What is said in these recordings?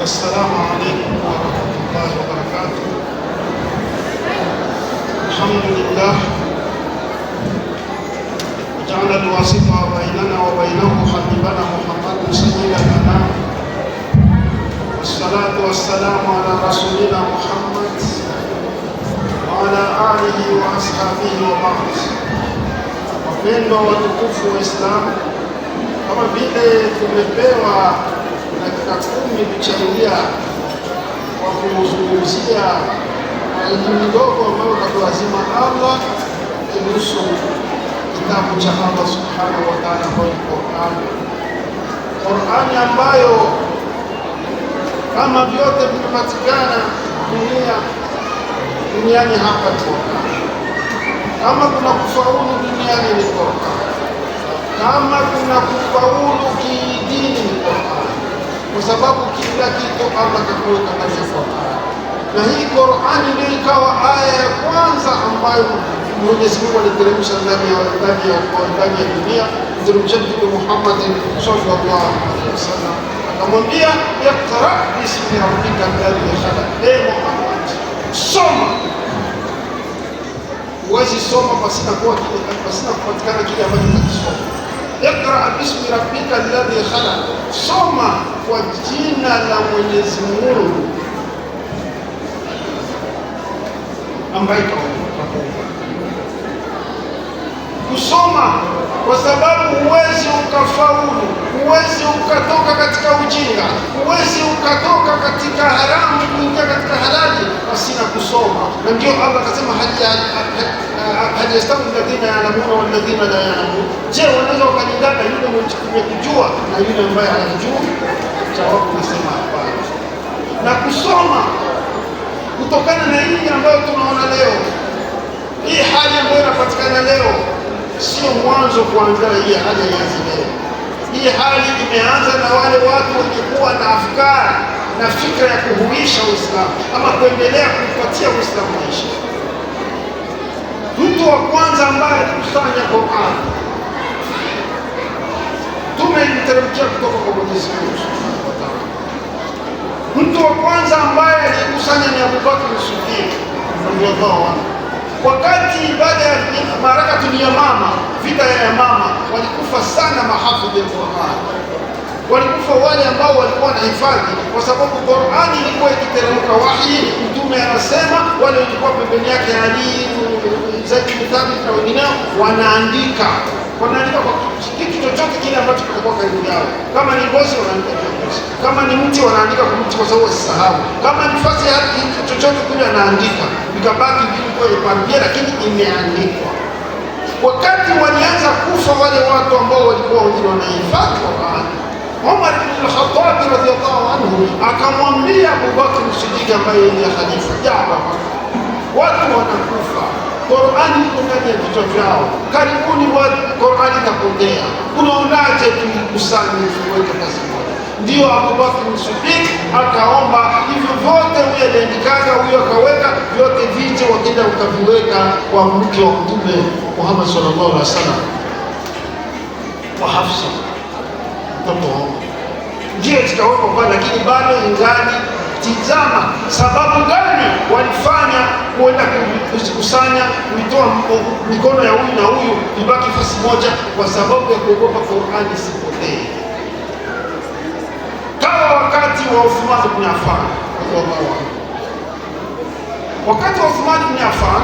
السلام عليكم ورحمة الله وبركاته. الحمد لله وجعل الواسطة بيننا وبينه حبيبنا محمد سيد الأنام، والصلاة والسلام على رسولنا محمد وعلى آله وأصحابه وبعد. Wapendwa watukufu wa Islamu, kama vile tumepewa dakika 10 kuchangia kwa kuzungumzia elimu ndogo ambayo katuazima Allah kuhusu kitabu cha Allah subhanahu wa ta'ala, ambayo Qur'ani ambayo kama vyote vimepatikana duniani hapa tu. Kama kuna kufaulu duniani ni Qur'an, kama kuna kufaulu kidini ni Qur'an, kwa sababu kila kitu Allah kakuweka ndani ya Qur'an. Na hii Qur'an ndio ikawa aya ya kwanza ambayo Mwenyezi Mungu aliteremsha ndani ya dunia, mteremsha Mtume Muhammad sallallahu alaihi wasallam, akamwambia iqra bismi rabbika alladhi khalaq. Muhammad, soma. Huwezi soma pasina kupatikana kile ambacho unakisoma. Iqra bismi rabbika alladhi khalaq, soma kwa jina la Mwenyezi Mungu ambaye kaumba. Kusoma kwa sababu huwezi ukafaulu, huwezi ukatoka katika ujinga, huwezi ukatoka katika haramu kuingia katika halali pasina kusoma. Na ndio Allah akasema hal yastawi alladhina ya'lamuna wal ladhina la ya'lamun. Je, wanaweza wakalingana yule mwenye kujua na yule ambaye hajui? Jawabu nasema hapana. Na kusoma kutokana na hii ambayo tunaona leo, hii hali ambayo inapatikana leo sio mwanzo kuanza hii hali ianze leo. Hii hali imeanza na wale watu walikuwa na afkari na fikra ya kuhuisha Uislamu ama kuendelea kupatia Uislamu maisha. Mtu wa kwanza ambaye alikusanya Qur'an, tumeiteremkia kutoka kwa Mwenyezi Mungu Subhanahu wa Ta'ala. Mtu wa kwanza ambaye alikusanya ni Abu Bakr as-Siddiq radhiyallahu anhu. Wakati baada ya Marakatul Yamama, vita ya Yamama, walikufa sana mahafidhi ya Qur'an. Walikufa wale ambao walikuwa na hifadhi, kwa sababu Qur'an ilikuwa ikiteremka wahi. Mtume anasema wale walikuwa pembeni yake, Ali, Zaid bin Thabit na wengineo, wanaandika kwa kitu chochote kile ambacho kitakuwa karibu yao. Kama ni ngozi wanaandika kwa ngozi, kama ni mti wanaandika kwa mti, kwa sababu wasisahau. Kama ni fasi ya chochote kule anaandika, vikabaki vilikuwa ipangia, lakini imeandikwa. Wakati walianza kufa wale watu ambao walikuwa wengine wanahifadhi Qur'an, Umar ibn al-Khattab radhiyallahu anhu akamwambia Abu Bakr as-Siddiq ambaye ni khalifa, jamaa, watu wanakufa, Qur'ani iko ndani ya vichwa vyao, karibuni watu Qur'ani itapotea, unaonaje tuikusanye tuweke kazi moja? Ndio Abu Bakr as-Siddiq akaomba hivyo vyote, huyo aliandikaga, huyo akaweka vyote, vije wakenda ukaviweka kwa mke wa Mtume Muhammad sallallahu alaihi wasallam, wa Hafsa mtoto wao, ndio zikawekwa pale, lakini bado ingali. Tizama sababu gani walifanya kuenda kuzikusanya, kuitoa mikono ya huyu na huyu ibaki fasi moja, kwa sababu ya kuogopa Qur'ani isipotee. Kama wakati wa Uthman ibn Affan, wakati wa Uthman ibn Affan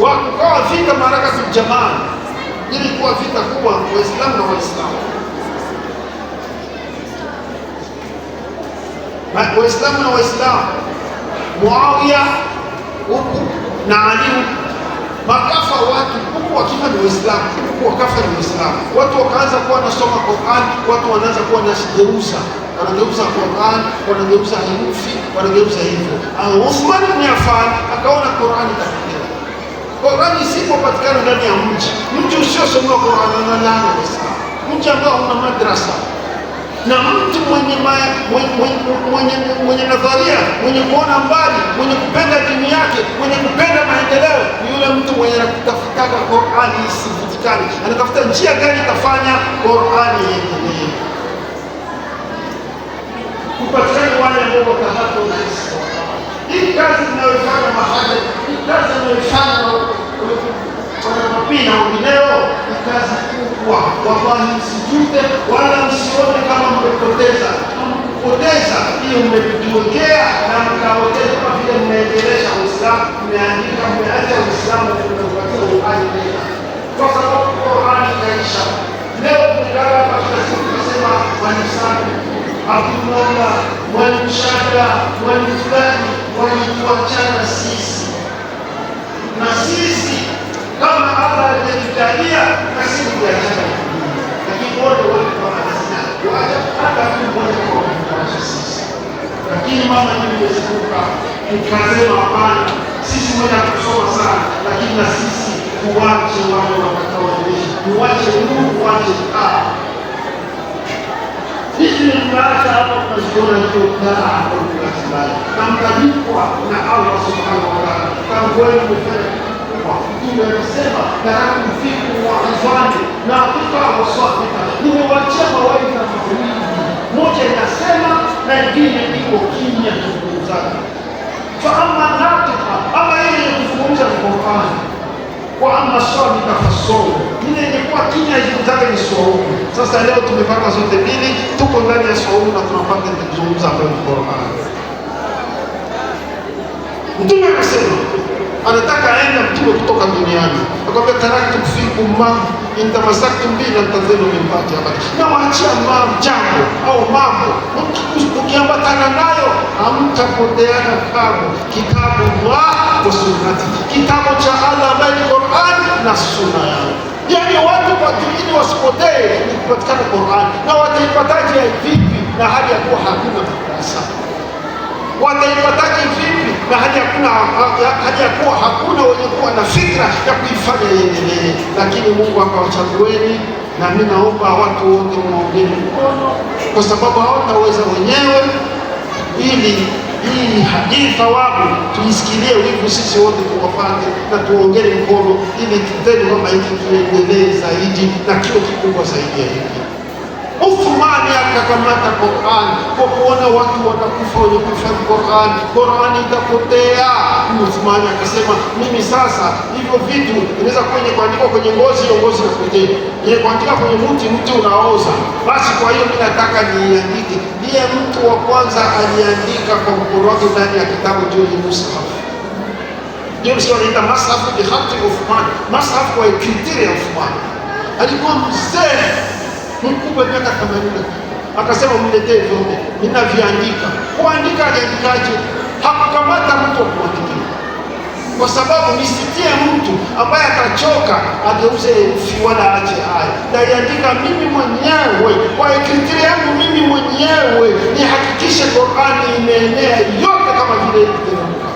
wakawa vita Marakatul Jamal, ilikuwa vita kubwa Waislamu na Waislamu, Waislamu na Waislamu, Muawiya huku na Ali, makafa watu huku wakifa ni Waislamu, huku wakafa ni Waislamu. Watu wakaanza kuwa nasoma Qur'an, watu wanaanza kuwa nasgeuza, wanageuza Qur'an, wanageuza herufi, wanageuza hivyo. Uthman ibn Affan akaona Qur'an itapotea. Qur'an isipopatikana ndani ya mji usiosoma Qur'an na laana Waislamu, mji ambao una madrasa na mtu mwenye nadharia, mwenye kuona mbali, mwenye kupenda dini yake, mwenye kupenda maendeleo, ni yule mtu mwenye anatafuta Qur'ani isifutikane, anatafuta njia gani itafanya Qur'ani iendelee. Kupatikana wale ndio watahatu sisi. Hii kazi tunayofanya mahali, hii kazi tunayofanya kwa mapina wengineo ni kazi kubwa. Wallahi, msijute wala msione kama mmepoteza. Kupoteza hiyo mmejiwekea na mkawekeza, kama vile mmeendelesha Uislamu, mmeandika, mmeacha Uislamu na mmepatia uhai tena, kwa sababu Qur'ani ikaisha. Leo tunalala katika siku tunasema wanisani hakunaona wanimshaka wanifulani walituachana sisi na sisi, kama Allah alitujalia na sisi tuachana, lakini wote wanasema wacha hata mmoja kwa kuacha sisi. Lakini mama nimezuka nikasema hapana, sisi moja kusoma sana, lakini na sisi tuwache wale watakaoendesha, tuwache Mungu, tuwache sisi ni mnaacha hapa tunaziona hiyo taa kwa kibali na mtalipwa na Allah subhanahu wa ta'ala. Kama wewe umefanya kwa Mtume anasema taraku fiku wa azwani na hakika waswafika, nimewachia mawaidha mawili, moja inasema na ingine iko kimya kuzungumzana. Fa amma natiqa, ama yeye kuzungumza ni Qur'an, wa amma swamita fasomo, ile ilikuwa kimya zake ni saumu. Sasa leo tumepata zote mbili, tuko ndani ya saumu na tunapata kuzungumza kwa Qur'an. Mtume akasema anataka aende mtume kutoka duniani, akamwambia taraktu fikum ma in tamasaktum bihi lan tadhillu min ba'di abada, na waachia jambo au mambo ukiambatana nayo hamtapoteana kamwe. Kitabu wa sunnati, kitabu cha Allah ambaye ni Qur'an na sunna yao. Yani watu kwa dini wasipotee ni kupatikana Qur'an. Na wataipataje vipi na hali ya kuwa hakuna madarasa? Wataipataje vipi na hali ya kuwa hakuna wenye kuwa na fikra ya kuifanya iendelee? Lakini Mungu akawachagueni, na mimi naomba watu wote muongeni mkono, kwa sababu hawataweza wenyewe, ili hii hadithi thawabu tuisikilie wivu, sisi wote tuwapate na tuongee mkono, ili kitendo kama hiki kiendelee zaidi na kiwe kikubwa zaidi ya hiki. Uthmani akakamata Qur'an kwa kuona watu watakufa wenye kuhifadhi Qur'an, Qur'an itapotea. Uthmani akasema mimi sasa hivyo vitu inaweza kwenye kuandikwa kwenye ngozi, hiyo ngozi inapotea, ile kuandika kwenye mti unaoza, basi kwa hiyo mimi nataka niandike. Ndiye mtu wa kwanza aliandika kwa mkono wake ndani ya kitabu cha Mushaf. Ndio sio anaita Mushaf bi khati Uthman, Mushaf kwa ekritiri ya Uthman. Alikuwa mzee mkubwa miaka 80, akasema mletee vyote ninaviandika. Kuandika aliandikaje? Hakukamata mtu wa kuandikia, kwa sababu nisitie mtu ambaye atachoka ageuze herufi wala ache aya. Naiandika mimi mwenyewe kwa kriteria yangu mimi mwenyewe, nihakikishe Qur'ani imeenea yote kama vile ilivyoteremka.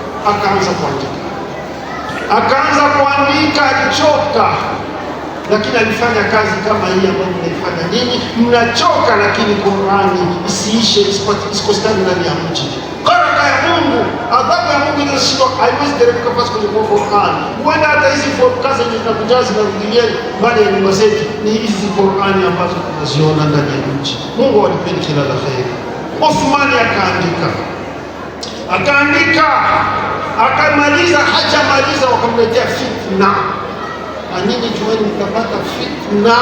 Akaanza kuandika, alichoka, lakini alifanya kazi kama hii ambayo mnaifanya nyinyi. Mnachoka, lakini Qur'ani isiishe, isikosekane ndani ya mji. Baraka ya Mungu, adhabu ya Mungu inashindwa, haiwezi teremka pasi kwenye Qur'ani. Huenda hata hizi kazi zenye tunakujaza na kuingia mbali ya nyumba zetu ni hizi Qur'ani ambazo tunaziona ndani ya mji. Mungu awalipeni kila la kheri. Uthmani akaandika, akamaliza, hajamaliza wakamletea fitna. Na nyinyi jueni mtapata fitna.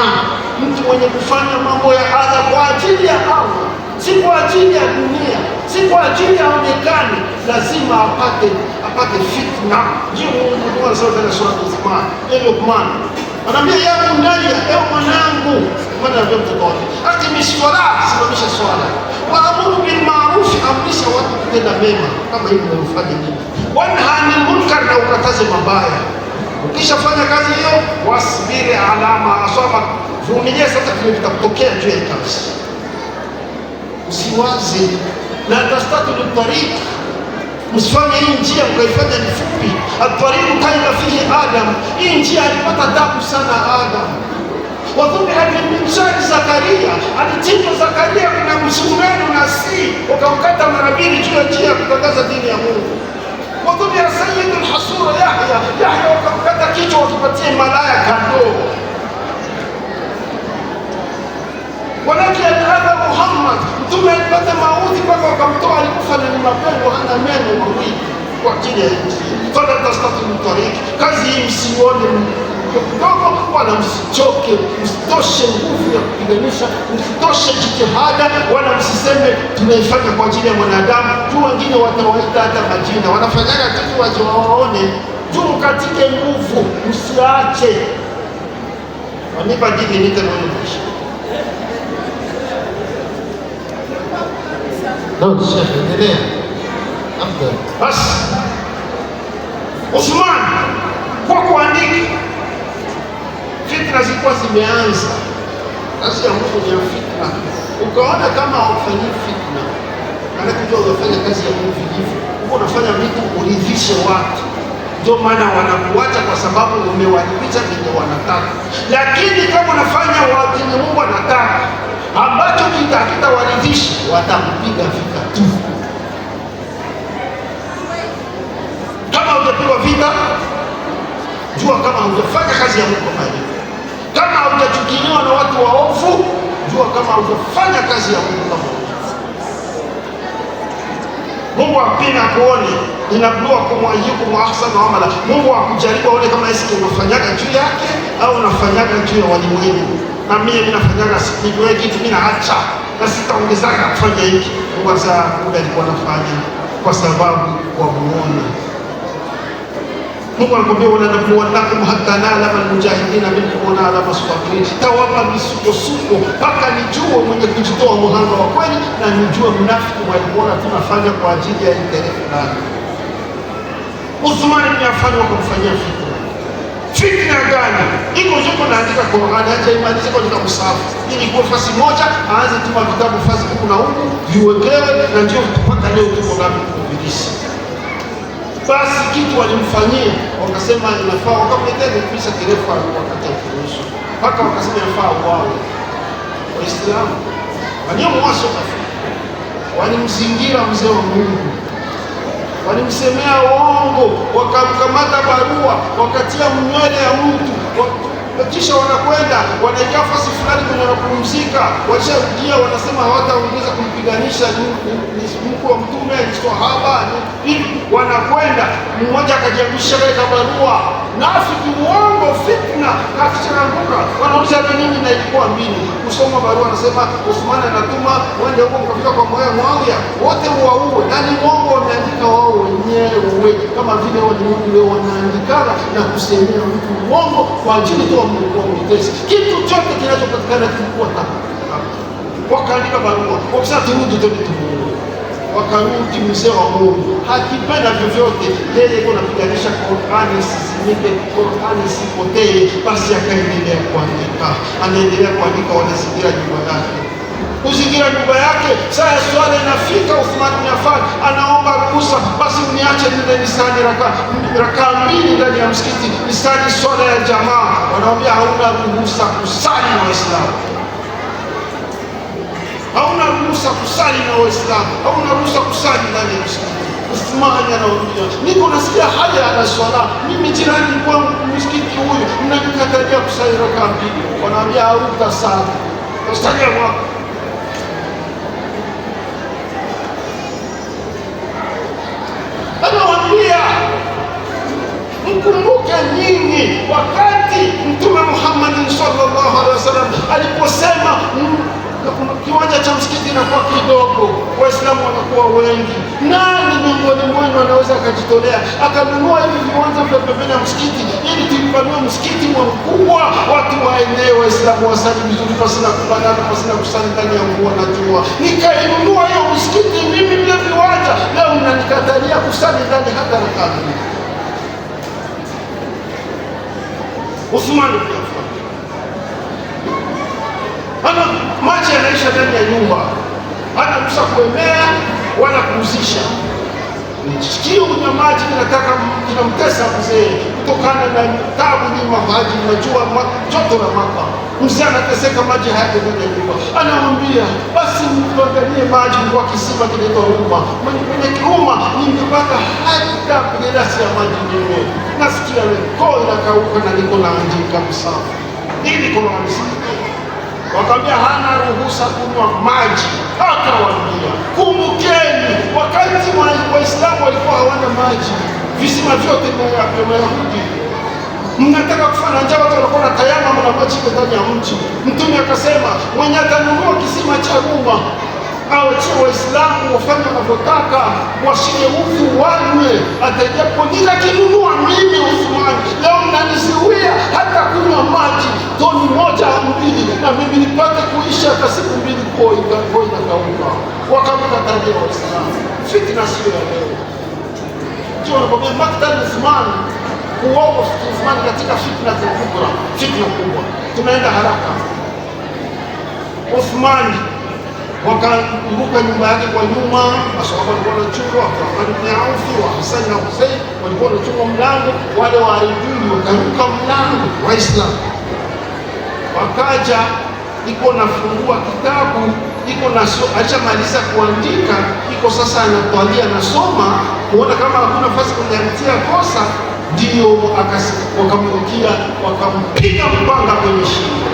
Mtu mwenye kufanya mambo ya adha kwa ajili ya Allah, si kwa ajili ya dunia, si kwa ajili ya onekane, lazima apate fitna. Ndio Mungu anasema na sura Luqman, Luqman anambia ya bunayya, ewe mwanangu, maana ndio mtoto wake, aqimi swala, simamisha swala, waamuru bil ma'ruf, amrisha watu kutenda mema kama hivi mnafanya nini, wanha anil munkar, na ukataze mabaya. Ukishafanya kazi hiyo, wasbiri ala ma asaba, vumilia sasa vile vitakutokea juu ya kazi. Usiwaze la tastatilu tariq, msifanye hii njia mkaifanya ni fupi. At-tariq kana fihi Adam, hii njia alipata tabu sana Adam. Wadhubiha min Zakaria, alichinjwa Zakaria kuna msumeno na si ukamkata mara mbili juu ya njia kutangaza dini ya Mungu. Wadhubiha Sayyid al-Hasura Yahya wakamkata kichwa wakipatia malaya kando. Walaki hadha Muhammad, mtume alipata mauti mpaka wakamtoa, alikufa na ni mapengo, hana meno mawili kwa ajili ya nchi. Fala tastatimu tariki, kazi hii msione kidogo, wala msichoke, msitoshe nguvu ya kupiganisha, msitoshe jitihada, wala msiseme tunaifanya kwa ajili ya mwanadamu. Tu wengine watawaita hata majina, wanafanyaga kitu wajiwaone juu, katike nguvu, msiache. Wanipa dini nite mwenye maisha. Naam, Sheikh, endelea. Afdal. Basi Uthman kwa kuandika, fitna zilikuwa zimeanza. Kazi ya Mungu ni ya fitna. Ukaona kama haufanyi fitna, maana kujua unafanya kazi ya Mungu vilivyo, uko unafanya vitu uridhishe watu, ndio maana wanakuacha kwa sababu umewajibisha vile wanataka. Lakini kama unafanya watu Mungu anataka, ambacho kitawaridhisha, watakupiga vita tu. Kama hujapigwa vita, jua kama hujafanya kazi ya Mungu kama hiyo. Kama hujachukiliwa na watu waovu, jua kama hujafanya kazi ya Mungu kama hiyo. Mungu apina kuone, inabluwa kumwajikum ahsanu amala. Mungu akujaribu aone kama hisi unafanyaga juu yake au unafanyaga juu ya walimwengu. Na mimi nafanyaga sipigwe kitu, mimi naacha na sitaongezaka kufanya hiki. Mungu asa Mungu alikuwa anafanya kwa sababu wamuone. Mungu anakuambia wala nabluwannakum hatta na'lama almujahidina minkum wa na'lama as-sabirin. Tawapa misukosuko mpaka nijue mwenye kujitoa muhanga wa kweli na nijue mnafiki walikuwa tunafanya kwa ajili ya interest fulani. Uthman ibn Affan wakamfanyia fitna. Fitna gani? Iko joko naandika Qur'ani, acha imalize kwa msahafu. Ili kwa fasi moja aanze tuma vitabu fasi huku na huku viwekewe, na ndio mpaka leo tuko ngapi kubilisi. Basi kitu walimfanyia, wakasema inafaa, wakamletea kisa kirefu wakati wa kuruhusu, mpaka wakasema inafaa wao Waislamu waliomwasha kafiri, walimzingira mzee wa Mungu, walimsemea uongo, wakamkamata barua, wakatia mnywele ya mtu, kisha wanakwenda wanaikaa fasi fulani kwenye wanapumzika, washarudia wanasema hawataongeza kumpiganisha mkuu wa mtume sahaba hivi, wanakwenda mmoja akajiabisha katika barua nafiki uongo fitna kakicharanguka, wanauliza nini na ilikuwa mbili kusoma barua, anasema Uthman anatuma wende huko mkafika kwa moyo Muawiya wote uwaue, na ni uongo wameandika wao wenyewe, kama vile wale wanaandikana na kusemea mtu uongo kwa ajili tu wamtesi. Kitu chote kinachopatikana kilikuwa hapa. Wakaandika barua, wakisema turudi tumuue. Wakarudi mzee wa Mungu, hakipenda vyovyote, yeye yuko anapiganisha Qur'ani isizimike, Qur'ani isipotee. Basi akaendelea kuandika, anaendelea kuandika, wanazingira nyumba yake. Kuzingira nyumba yake, saa ya swala inafika, Uthman bin Affan anaomba ruhusa, basi mniache nile nisali rakaa mbili ndani ya msikiti, nisali swala ya jamaa. Wanaambia hauna ruhusa kusali na Waislamu, hauna ruhusa kusali na Waislamu, hauna ruhusa kusali ndani ya msikiti. Uthman anaambia niko nasikia haya ana swala, mimi jirani kwangu msikiti huyu mnanikatalia kusali rakaa mbili. Wanaambia hautasali, ustalia mwako. Anawaambia mkumbuke nyinyi wakati Mtume Muhammad sallallahu alaihi wasallam aliposema kiwanja cha msikiti inakuwa kidogo, Waislamu wanakuwa wengi, nani miongoni mwenu anaweza akajitolea akanunua hivi viwanja vya pembeni ya msikiti ili tuipanue msikiti mkubwa, watu waenee, Waislamu wasali vizuri pasina kubanana, pasina kusali ndani ya mvua na jua. Nikainunua hiyo msikiti mimi vile viwanja, leo mnanikatalia kusali ndani hata rakaa mbili. Uthman bin Affan ana maji yanaisha ndani ya nyumba, hana ruhusa kuemea wala kuuzisha. Sikio kunywa maji kinamtesa mzee kutokana na tabu nyuma maji, unajua joto la maka. Mzee anateseka, maji hayake ndani ya nyumba. Anamwambia basi mtuangalie maji kwa kisima kinaitwa Ruma, mwenye Kiruma ningepata hata glasi ya maji niwe. Nasikia koo inakauka na niko naandika msafu ili Qur'ani. wakamwambia hana ruhusa kunywa maji. Akawaambia, kumbukeni wakati Waislamu walikuwa hawana maji, visima vyote vya Mayahudi, mnataka kufanya njaa, watu walikuwa na tayama na maji ndani ya mji. Mtume akasema, mwenye atanunua kisima cha Ruma awachie Waislamu wafanye wanavyotaka, washike ufu wanywe, atajapo nikakinunua mimi Uthmani, leo mnanizuia hata kunywa maji toni moja au mbili, na mimi nipate kuishi hata siku mbili kwa inakauka. Wakamkatalia Waislamu. Fitna sio ya leo. Ndio wanakwambia maktali Uthmani, kuoa Uthmani katika fitna kubwa, fitna kubwa. Tunaenda haraka. Uthmani wakaruka nyumba yake kwa nyuma, masahaba walikuwa wanachunga, Abdurrahman ibn Auf wa Hassan na Hussein walikuwa wanachunga mlango, wale waaribuni wakaruka mlango. Waislamu wakaja, iko nafungua kitabu, iko na acha kuandika, iko sasa anatwalia nasoma kuona kama hakuna nafasi kunyamtia kosa, ndio wakamrukia, wakampiga mpanga kwenye shingo.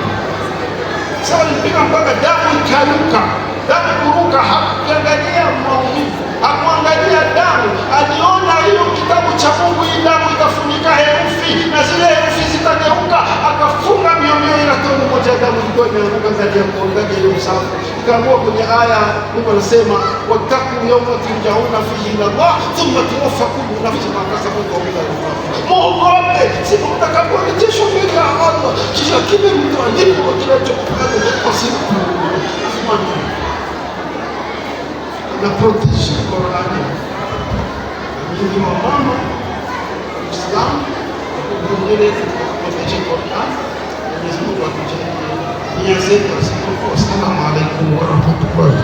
Sasa walimpiga mpanga, damu ikaruka. Damu kuruka, hakuangalia maumivu, hakuangalia damu, aliona hiyo kitabu cha Mungu, hii damu itafunika herufi na zile herufi zitageuka. Akafunga mioyo ila tone moja ya damu ilikuwa imeanguka ndani ya kuangalia hiyo msafu. Ikaamua kwenye aya, Mungu anasema, wattaqu yawma turja'una fihi ila Allah thumma tuwaffa kullu nafsin ma kasabat wa hum la yuzlamun. Muogope siku mtakaporejeshwa mbele ya Allah, kisha kile mtu alipwa kinachokufanya kwa siku na protection Qur'ani. Mimi wa mama Islam kuendelea kuprotection Qur'ani. Mwenyezi Mungu atujalie nia zetu. Assalamu alaykum wa rahmatullahi.